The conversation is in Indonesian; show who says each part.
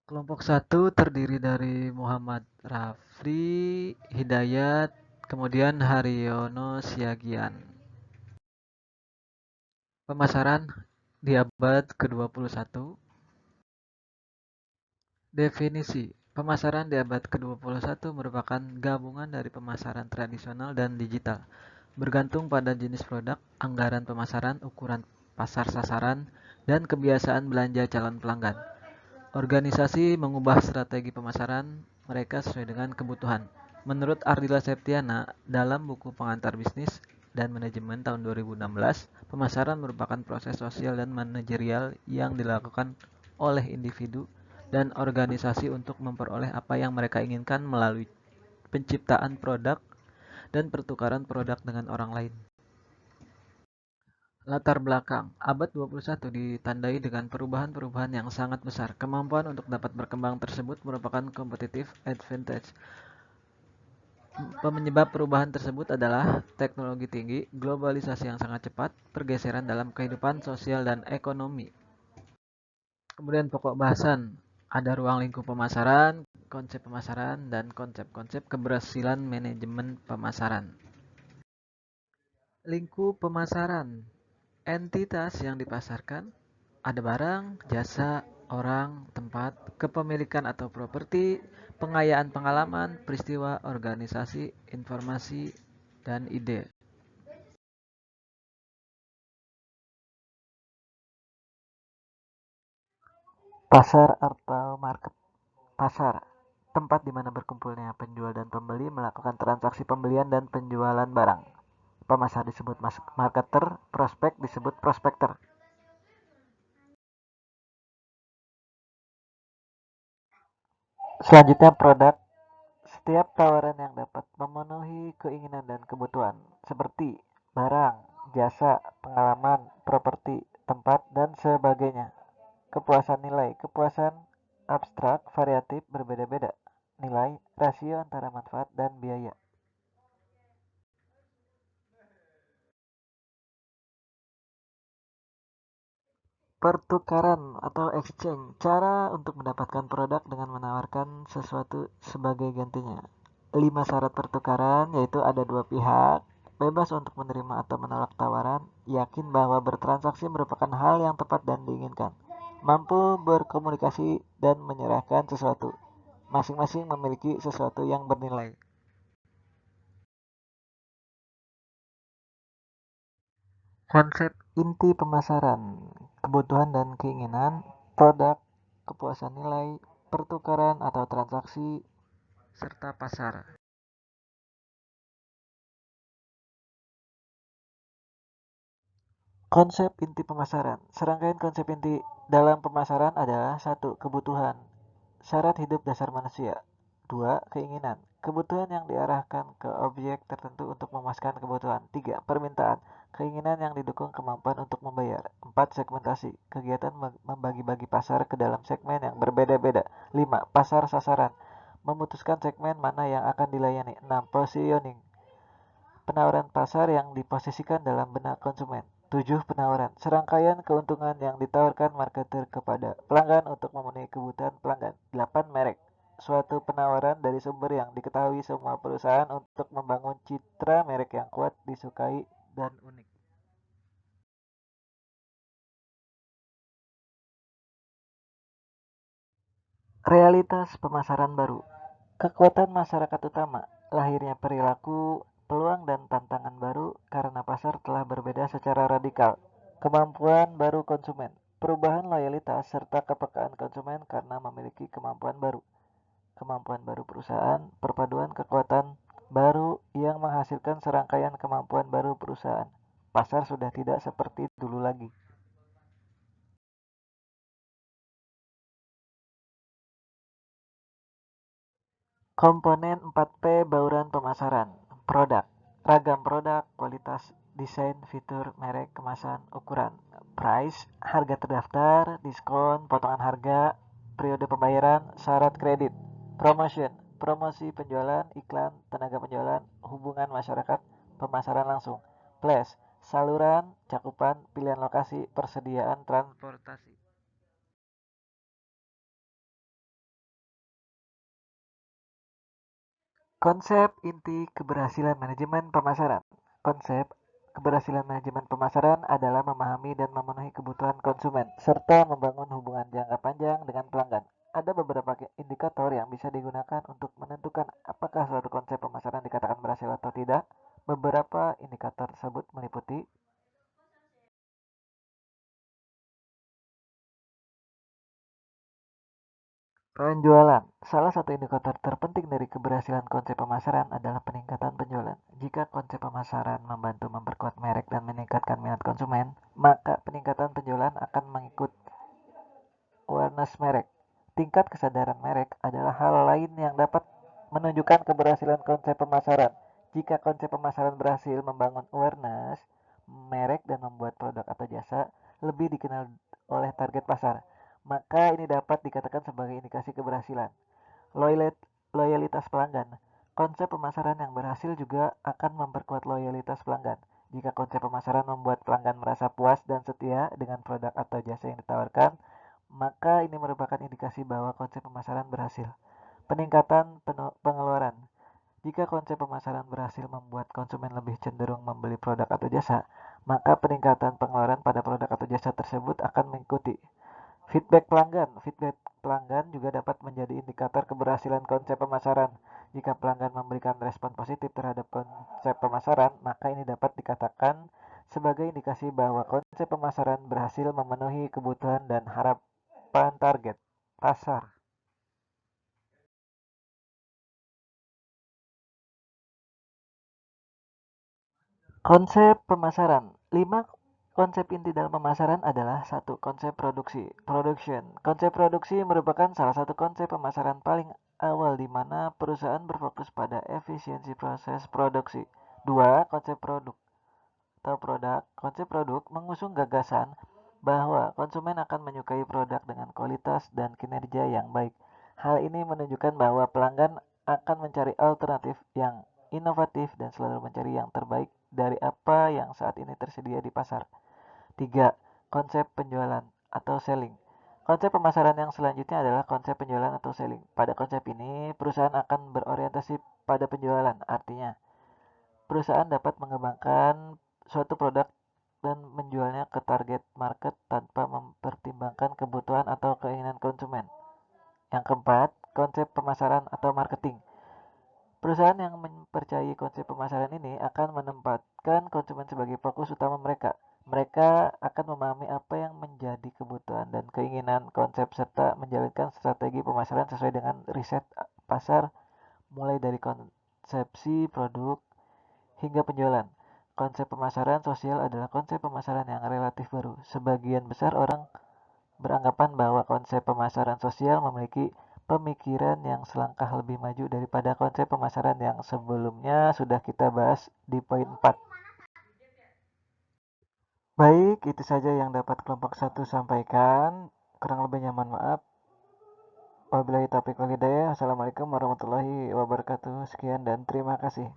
Speaker 1: Kelompok satu terdiri dari Muhammad Rafli Hidayat, kemudian Haryono Siagian. Pemasaran di abad ke-21. Definisi: pemasaran di abad ke-21 merupakan gabungan dari pemasaran tradisional dan digital, bergantung pada jenis produk, anggaran pemasaran, ukuran pasar sasaran, dan kebiasaan belanja calon pelanggan. Organisasi mengubah strategi pemasaran mereka sesuai dengan kebutuhan. Menurut Ardila Septiana dalam buku Pengantar Bisnis dan Manajemen tahun 2016, pemasaran merupakan proses sosial dan manajerial yang dilakukan oleh individu dan organisasi untuk memperoleh apa yang mereka inginkan melalui penciptaan produk dan pertukaran produk dengan orang lain. Latar belakang: abad 21 ditandai dengan perubahan-perubahan yang sangat besar. Kemampuan untuk dapat berkembang tersebut merupakan competitive advantage. Penyebab perubahan tersebut adalah teknologi tinggi, globalisasi yang sangat cepat, pergeseran dalam kehidupan sosial dan ekonomi. Kemudian pokok bahasan, ada ruang lingkup pemasaran, dan konsep-konsep keberhasilan manajemen pemasaran. Lingkup pemasaran, entitas yang dipasarkan, ada barang, jasa, orang, tempat, kepemilikan atau properti, pengayaan pengalaman, peristiwa, organisasi, informasi, dan ide. Pasar atau market. Pasar, tempat di mana berkumpulnya penjual dan pembeli melakukan transaksi pembelian dan penjualan barang. Pemasar disebut marketer, prospek disebut prospektor. Selanjutnya produk, setiap tawaran yang dapat memenuhi keinginan dan kebutuhan, seperti barang, jasa, pengalaman, properti, tempat, dan sebagainya. Kepuasan nilai, kepuasan abstrak, variatif, berbeda-beda. Nilai, rasio antara manfaat dan biaya. Pertukaran atau exchange, cara untuk mendapatkan produk dengan menawarkan sesuatu sebagai gantinya. 5 syarat pertukaran, yaitu ada dua pihak, bebas untuk menerima atau menolak tawaran, yakin bahwa bertransaksi merupakan hal yang tepat dan diinginkan, mampu berkomunikasi dan menyerahkan sesuatu. Masing-masing memiliki sesuatu yang bernilai. Konsep inti pemasaran, kebutuhan dan keinginan, produk, kepuasan nilai, pertukaran atau transaksi, serta pasar. Konsep inti pemasaran. Serangkaian konsep inti dalam pemasaran adalah: 1. Kebutuhan, syarat hidup dasar manusia. 2. Keinginan, kebutuhan yang diarahkan ke objek tertentu untuk memuaskan kebutuhan. 3. Permintaan, keinginan yang didukung kemampuan untuk membayar. 4. Segmentasi, kegiatan membagi-bagi pasar ke dalam segmen yang berbeda-beda. 5. Pasar sasaran, memutuskan segmen mana yang akan dilayani. 6. Positioning, penawaran pasar yang diposisikan dalam benak konsumen. 7. Penawaran, serangkaian keuntungan yang ditawarkan marketer kepada pelanggan untuk memenuhi kebutuhan pelanggan. 8. Merek, suatu penawaran dari sumber yang diketahui semua perusahaan untuk membangun citra merek yang kuat, disukai, dan unik. Realitas pemasaran baru. Kekuatan masyarakat utama, lahirnya perilaku, peluang dan tantangan baru karena pasar telah berbeda secara radikal. Kemampuan baru konsumen, perubahan loyalitas serta kepekaan konsumen karena memiliki kemampuan baru. Kemampuan baru perusahaan, perpaduan kekuatan baru yang menghasilkan serangkaian kemampuan baru perusahaan. Pasar sudah tidak seperti dulu lagi. Komponen 4P bauran pemasaran. Produk, ragam produk, kualitas, desain, fitur, merek, kemasan, ukuran. Price, harga terdaftar, diskon, potongan harga, periode pembayaran, syarat kredit. Promotion, promosi penjualan, iklan, tenaga penjualan, hubungan masyarakat, pemasaran langsung. Place, saluran, cakupan, pilihan lokasi, persediaan transportasi. Konsep inti keberhasilan manajemen pemasaran. Konsep keberhasilan manajemen pemasaran adalah memahami dan memenuhi kebutuhan konsumen, serta membangun hubungan jangka panjang dengan pelanggan. Ada beberapa indikator yang bisa digunakan untuk menentukan apakah suatu konsep pemasaran dikatakan berhasil atau tidak. Beberapa indikator tersebut meliputi penjualan. Salah satu indikator terpenting dari keberhasilan konsep pemasaran adalah peningkatan penjualan. Jika konsep pemasaran membantu memperkuat merek dan meningkatkan minat konsumen, maka peningkatan penjualan akan mengikut awareness merek. Tingkat kesadaran merek adalah hal lain yang dapat menunjukkan keberhasilan konsep pemasaran. Jika konsep pemasaran berhasil membangun awareness merek dan membuat produk atau jasa lebih dikenal oleh target pasar, maka ini dapat dikatakan sebagai indikasi keberhasilan. Loyalitas pelanggan. Konsep pemasaran yang berhasil juga akan memperkuat loyalitas pelanggan. Jika konsep pemasaran membuat pelanggan merasa puas dan setia dengan produk atau jasa yang ditawarkan, maka ini merupakan indikasi bahwa konsep pemasaran berhasil. Peningkatan pengeluaran. Jika konsep pemasaran berhasil membuat konsumen lebih cenderung membeli produk atau jasa, maka peningkatan pengeluaran pada produk atau jasa tersebut akan mengikuti. Feedback pelanggan. Feedback pelanggan juga dapat menjadi indikator keberhasilan konsep pemasaran. Jika pelanggan memberikan respon positif terhadap konsep pemasaran, maka ini dapat dikatakan sebagai indikasi bahwa konsep pemasaran berhasil memenuhi kebutuhan dan harapan target pasar. Konsep pemasaran. 5 konsep inti dalam pemasaran adalah satu konsep produksi. Production. Konsep produksi merupakan salah satu konsep pemasaran paling awal di mana perusahaan berfokus pada efisiensi proses produksi. Dua, konsep produk atau produk. Konsep produk mengusung gagasan bahwa konsumen akan menyukai produk dengan kualitas dan kinerja yang baik. Hal ini menunjukkan bahwa pelanggan akan mencari alternatif yang inovatif dan selalu mencari yang terbaik dari apa yang saat ini tersedia di pasar. 3. Konsep penjualan atau selling. Konsep pemasaran yang selanjutnya adalah konsep penjualan atau selling. Pada konsep ini, perusahaan akan berorientasi pada penjualan. Artinya, perusahaan dapat mengembangkan suatu produk dan menjualnya ke target market tanpa mempertimbangkan kebutuhan atau keinginan konsumen. Yang keempat, konsep pemasaran atau marketing. Perusahaan yang mempercayai konsep pemasaran ini akan menempatkan konsumen sebagai fokus utama mereka. Mereka akan memahami apa yang menjadi kebutuhan dan keinginan konsep serta menjalankan strategi pemasaran sesuai dengan riset pasar mulai dari konsepsi produk hingga penjualan. Konsep pemasaran sosial adalah konsep pemasaran yang relatif baru. Sebagian besar orang beranggapan bahwa konsep pemasaran sosial memiliki pemikiran yang selangkah lebih maju daripada konsep pemasaran yang sebelumnya sudah kita bahas di poin 4. Baik, itu saja yang dapat kelompok 1 sampaikan. Kurang lebihnya mohon maaf. Wabillahi taufiq wal hidayah. Assalamualaikum warahmatullahi wabarakatuh. Sekian dan terima kasih.